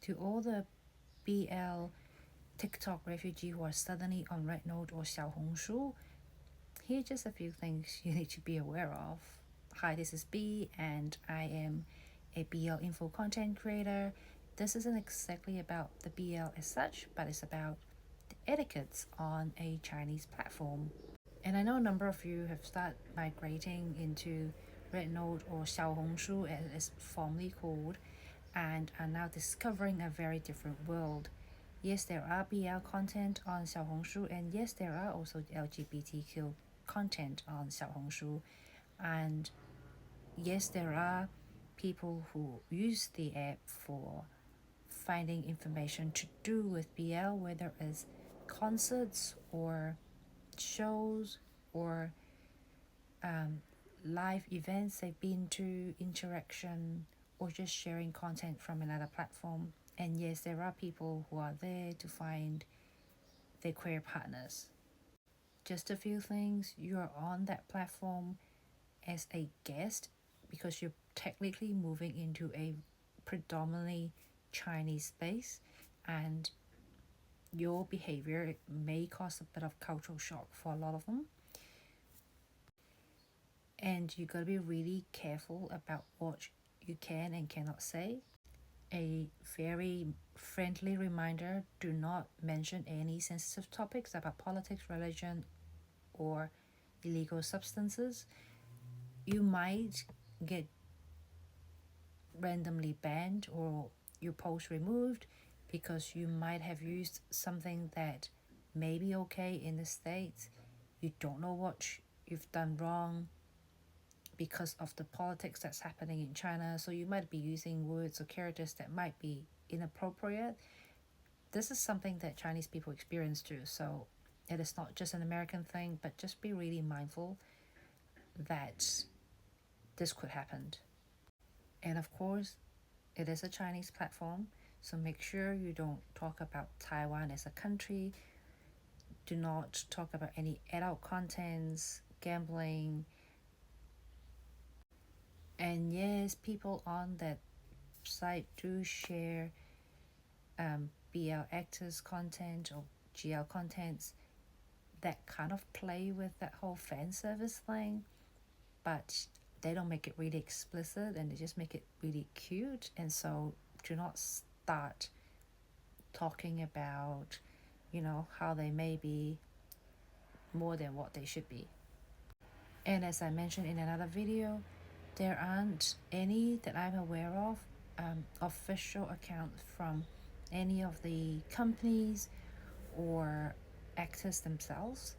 To all the BL TikTok refugee who are suddenly on RedNote or Xiaohongshu, here are just a few things you need to be aware of. Hi, this is B, and I am a BL info content creator. This isn't exactly about the BL as such, but it's about the etiquettes on a Chinese platform. And I know a number of you have started migrating into RedNote or Xiaohongshu as it's formerly called, and are now discovering a very different world. Yes, there are BL content on Xiaohongshu, and yes, there are also LGBTQ content on Xiaohongshu, and yes, there are people who use the app for finding information to do with BL, whether it's concerts or shows or live events they've been to, interaction, or just sharing content from another platform. And yes, there are people who are there to find their queer partners. Just a few things: you're on that platform as a guest because you're technically moving into a predominantly Chinese space, and your behavior may cause a bit of cultural shock for a lot of them. And you gotta be really careful about what you can and cannot say. A very friendly reminder: do not mention any sensitive topics about politics, religion, or illegal substances. You might get randomly banned or your post removed because you might have used something that may be okay in the States. You don't know what you've done wrong because of the politics that's happening in China, so you might be using words or characters that might be inappropriate. This is something that Chinese people experience too, so it is not just an American thing, but just be really mindful that this could happen. And of course, it is a Chinese platform, so make sure you don't talk about Taiwan as a country. Do not talk about any adult contents, gambling. And yes, people on that site do share BL actors content or GL contents that kind of play with that whole fan service thing, but they don't make it really explicit and they just make it really cute. And so do not start talking about, how they may be more than what they should be. And as I mentioned in another video, there aren't any that I'm aware of official accounts from any of the companies or actors themselves.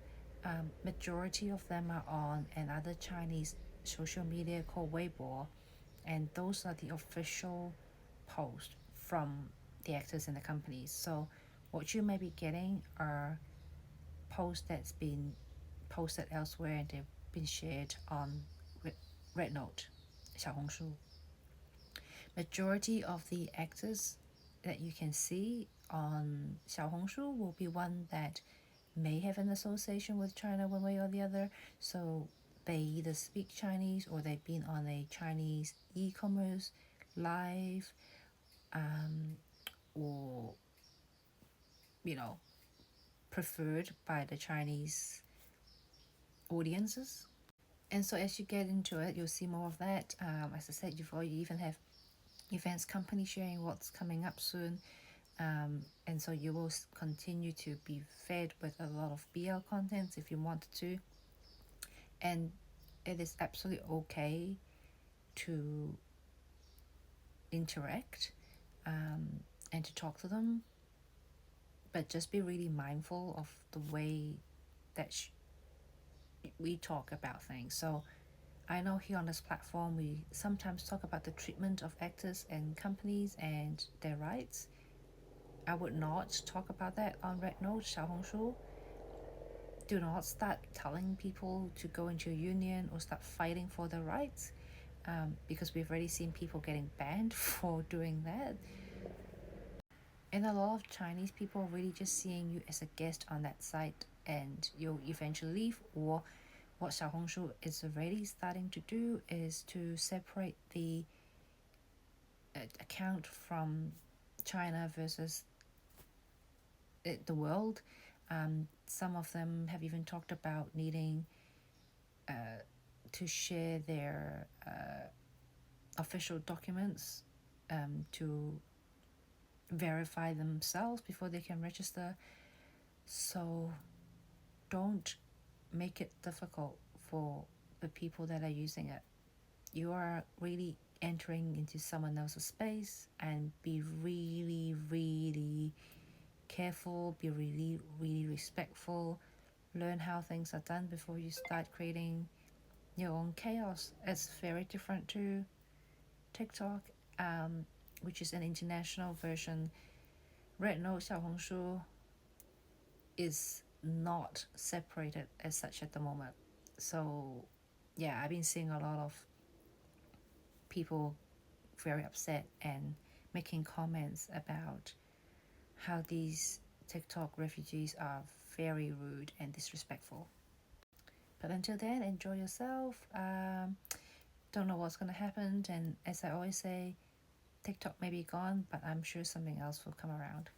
Majority of them are on another Chinese social media called Weibo, and those are the official posts from the actors and the companies. So what you may be getting are posts that's been posted elsewhere and they've been shared on RedNote Xiaohongshu. Majority of the actors that you can see on Xiaohongshu will be one that may have an association with China one way or the other. So they either speak Chinese or they've been on a Chinese e-commerce live, or preferred by the Chinese audiences. And so as you get into it, you'll see more of that. As I said before, you even have events company sharing what's coming up soon. And so you will continue to be fed with a lot of BL contents if you wanted to. And it is absolutely okay to interact and to talk to them, but just be really mindful of the way that we talk about things. So I know here on this platform we sometimes talk about the treatment of actors and companies and their rights. I would not talk about that on RedNote Xiaohongshu. Do not start telling people to go into a union or start fighting for their rights, because we've already seen people getting banned for doing that. And a lot of Chinese people are really just seeing you as a guest on that site and you'll eventually leave. Or what Xiaohongshu is already starting to do is to separate the account from China versus the world. Some of them have even talked about needing to share their official documents to verify themselves before they can register. So don't make it difficult for the people that are using it. You are really entering into someone else's space, and be really, really careful, be really, really respectful. Learn how things are done before you start creating your own chaos. It's very different to TikTok, which is an international version. RedNote Xiaohongshu is not separated as such at the moment. So yeah, I've been seeing a lot of people very upset and making comments about how these TikTok refugees are very rude and disrespectful. But until then, enjoy yourself. Don't know what's going to happen. And as I always say, TikTok may be gone, but I'm sure something else will come around.